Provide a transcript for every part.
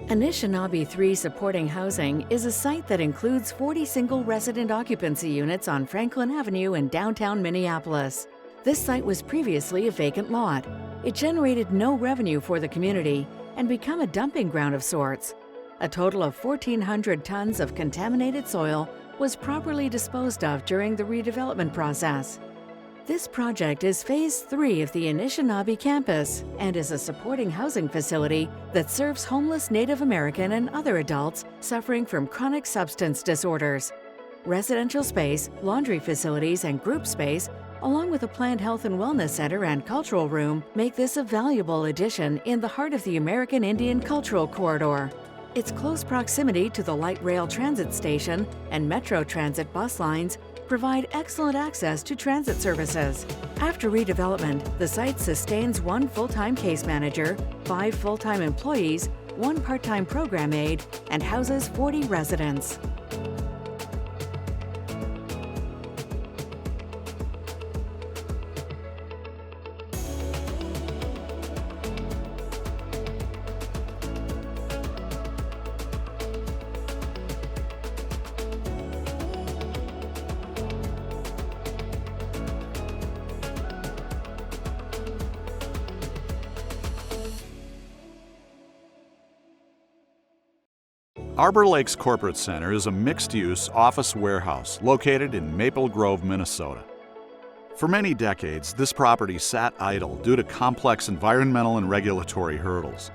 Anishinaabe 3 Supporting Housing is a site that includes 40 single resident occupancy units on Franklin Avenue in downtown Minneapolis. This site was previously a vacant lot. It generated no revenue for the community and became a dumping ground of sorts. A total of 1,400 tons of contaminated soil was properly disposed of during the redevelopment process. This project is Phase 3 of the Anishinaabe campus and is a supporting housing facility that serves homeless Native American and other adults suffering from chronic substance disorders. Residential space, laundry facilities, and group space, along with a planned health and wellness center and cultural room, make this a valuable addition in the heart of the American Indian Cultural Corridor. Its close proximity to the light rail transit station and Metro Transit bus lines provide excellent access to transit services. After redevelopment, the site sustains 1 full-time case manager, 5 full-time employees, 1 part-time program aide, and houses 40 residents. Arbor Lakes Corporate Center is a mixed-use office warehouse located in Maple Grove, Minnesota. For many decades, this property sat idle due to complex environmental and regulatory hurdles.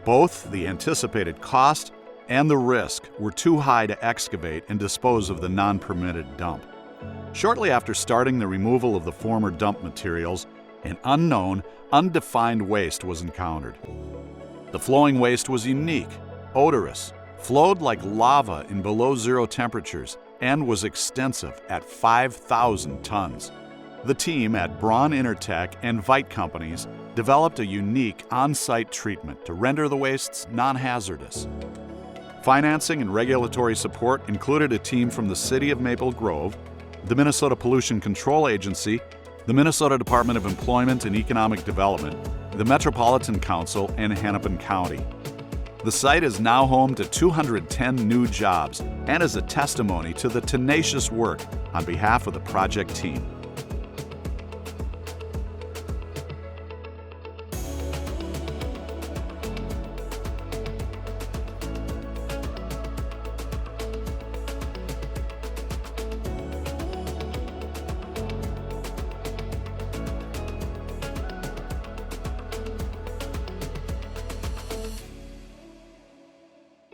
Both the anticipated cost and the risk were too high to excavate and dispose of the non-permitted dump. Shortly after starting the removal of the former dump materials, an unknown, undefined waste was encountered. The flowing waste was unique, odorous, flowed like lava in below-zero temperatures, and was extensive at 5,000 tons. The team at Braun Intertech and Vite Companies developed a unique on-site treatment to render the wastes non-hazardous. Financing and regulatory support included a team from the City of Maple Grove, the Minnesota Pollution Control Agency, the Minnesota Department of Employment and Economic Development, the Metropolitan Council, and Hennepin County. The site is now home to 210 new jobs and is a testimony to the tenacious work on behalf of the project team.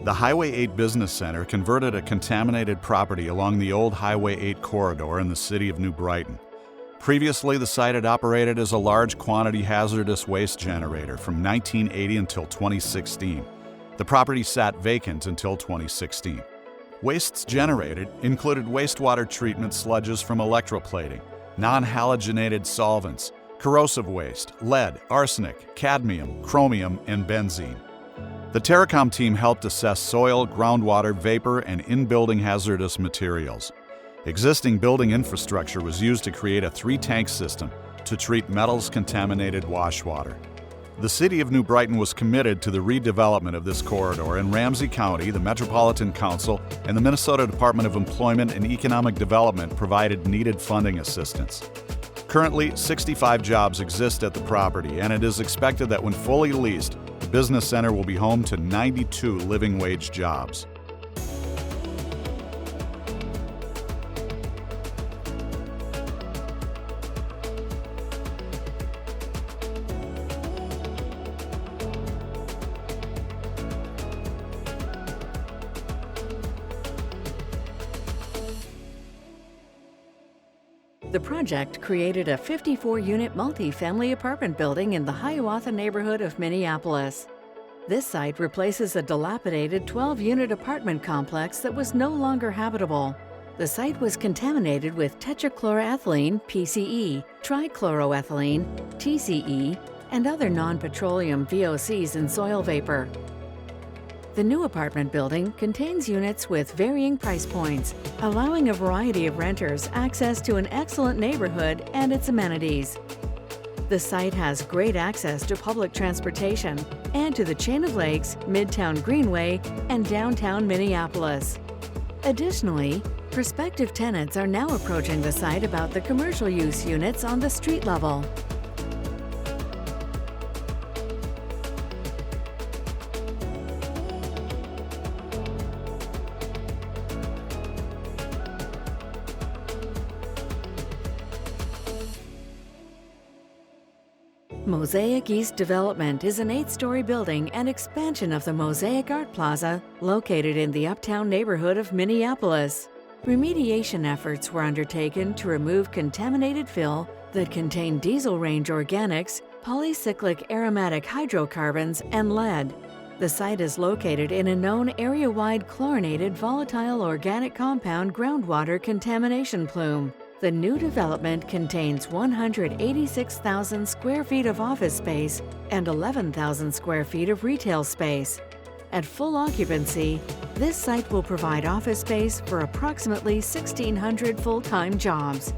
The Highway 8 Business Center converted a contaminated property along the old Highway 8 corridor in the city of New Brighton. Previously, the site had operated as a large quantity hazardous waste generator from 1980 until 2016. The property sat vacant until 2016. Wastes generated included wastewater treatment sludges from electroplating, non-halogenated solvents, corrosive waste, lead, arsenic, cadmium, chromium, and benzene. The Terracom team helped assess soil, groundwater, vapor, and in-building hazardous materials. Existing building infrastructure was used to create a 3-tank system to treat metals-contaminated washwater. The City of New Brighton was committed to the redevelopment of this corridor, and Ramsey County, the Metropolitan Council, and the Minnesota Department of Employment and Economic Development provided needed funding assistance. Currently, 65 jobs exist at the property, and it is expected that when fully leased, the business center will be home to 92 living wage jobs. The project created a 54-unit multi-family apartment building in the Hiawatha neighborhood of Minneapolis. This site replaces a dilapidated 12-unit apartment complex that was no longer habitable. The site was contaminated with tetrachloroethylene, PCE, trichloroethylene, TCE, and other non-petroleum VOCs and soil vapor. The new apartment building contains units with varying price points, allowing a variety of renters access to an excellent neighborhood and its amenities. The site has great access to public transportation and to the chain of lakes, Midtown Greenway, and downtown Minneapolis. Additionally, prospective tenants are now approaching the site about the commercial use units on the street level. Mosaic East Development is an 8-story building and expansion of the Mosaic Art Plaza located in the uptown neighborhood of Minneapolis. Remediation efforts were undertaken to remove contaminated fill that contained diesel range organics, polycyclic aromatic hydrocarbons, and lead. The site is located in a known area-wide chlorinated volatile organic compound groundwater contamination plume. The new development contains 186,000 square feet of office space and 11,000 square feet of retail space. At full occupancy, this site will provide office space for approximately 1,600 full-time jobs.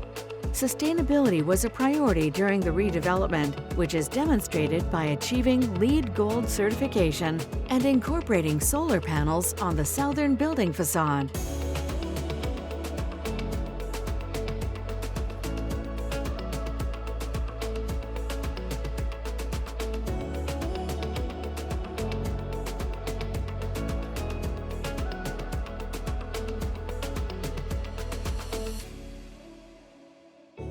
Sustainability was a priority during the redevelopment, which is demonstrated by achieving LEED Gold certification and incorporating solar panels on the southern building facade.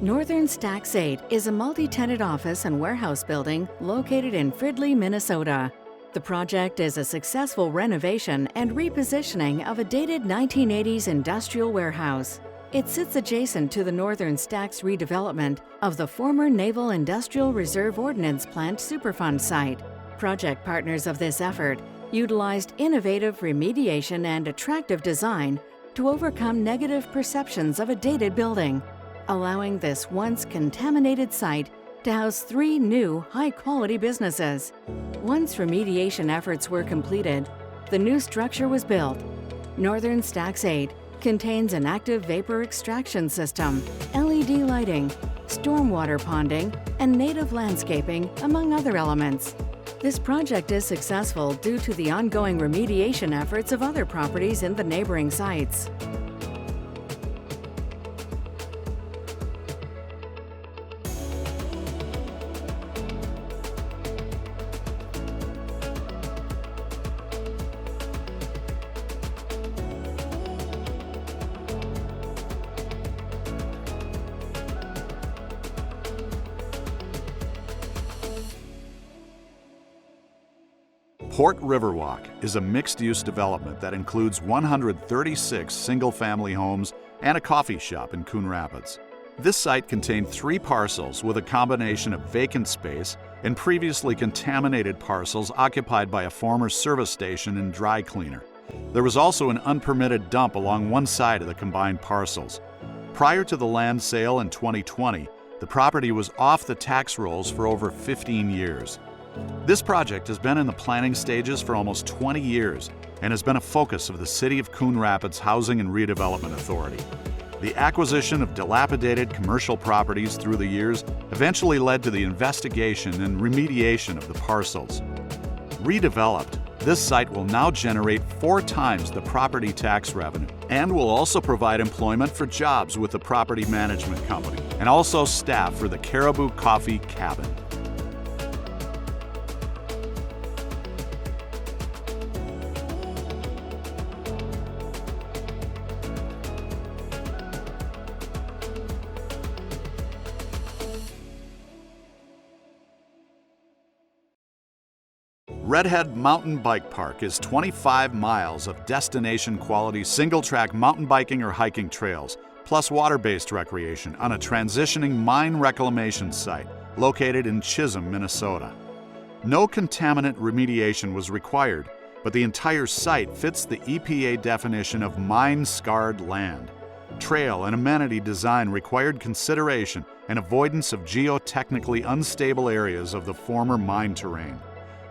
Northern Stacks 8 is a multi-tenant office and warehouse building located in Fridley, Minnesota. The project is a successful renovation and repositioning of a dated 1980s industrial warehouse. It sits adjacent to the Northern Stacks redevelopment of the former Naval Industrial Reserve Ordnance Plant Superfund site. Project partners of this effort utilized innovative remediation and attractive design to overcome negative perceptions of a dated building, allowing this once contaminated site to house 3 new high-quality businesses. Once remediation efforts were completed, the new structure was built. Northern Stacks 8 contains an active vapor extraction system, LED lighting, stormwater ponding, and native landscaping, among other elements. This project is successful due to the ongoing remediation efforts of other properties in the neighboring sites. Port Riverwalk is a mixed-use development that includes 136 single-family homes and a coffee shop in Coon Rapids. This site contained 3 parcels with a combination of vacant space and previously contaminated parcels occupied by a former service station and dry cleaner. There was also an unpermitted dump along one side of the combined parcels. Prior to the land sale in 2020, the property was off the tax rolls for over 15 years. This project has been in the planning stages for almost 20 years and has been a focus of the City of Coon Rapids Housing and Redevelopment Authority. The acquisition of dilapidated commercial properties through the years eventually led to the investigation and remediation of the parcels. Redeveloped, this site will now generate 4 times the property tax revenue and will also provide employment for jobs with the property management company and also staff for the Caribou Coffee Cabin. Redhead Mountain Bike Park is 25 miles of destination-quality single-track mountain biking or hiking trails, plus water-based recreation on a transitioning mine reclamation site located in Chisholm, Minnesota. No contaminant remediation was required, but the entire site fits the EPA definition of mine-scarred land. Trail and amenity design required consideration and avoidance of geotechnically unstable areas of the former mine terrain.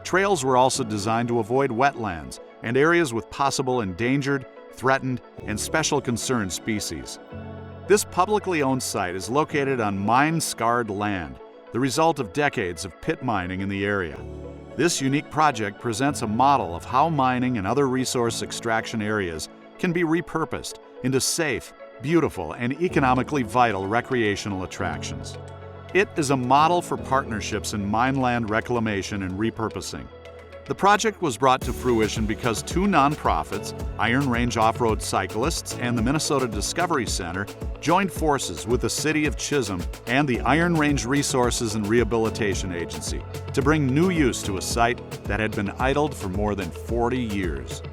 Trails were also designed to avoid wetlands and areas with possible endangered, threatened, and special concern species. This publicly owned site is located on mine-scarred land. the result of decades of pit mining in the area. This unique project presents a model of how mining and other resource extraction areas can be repurposed into safe, beautiful, and economically vital recreational attractions. It is a model for partnerships in mine land reclamation and repurposing. The project was brought to fruition because two nonprofits, Iron Range Off-Road Cyclists and the Minnesota Discovery Center, joined forces with the City of Chisholm and the Iron Range Resources and Rehabilitation Agency to bring new use to a site that had been idled for more than 40 years.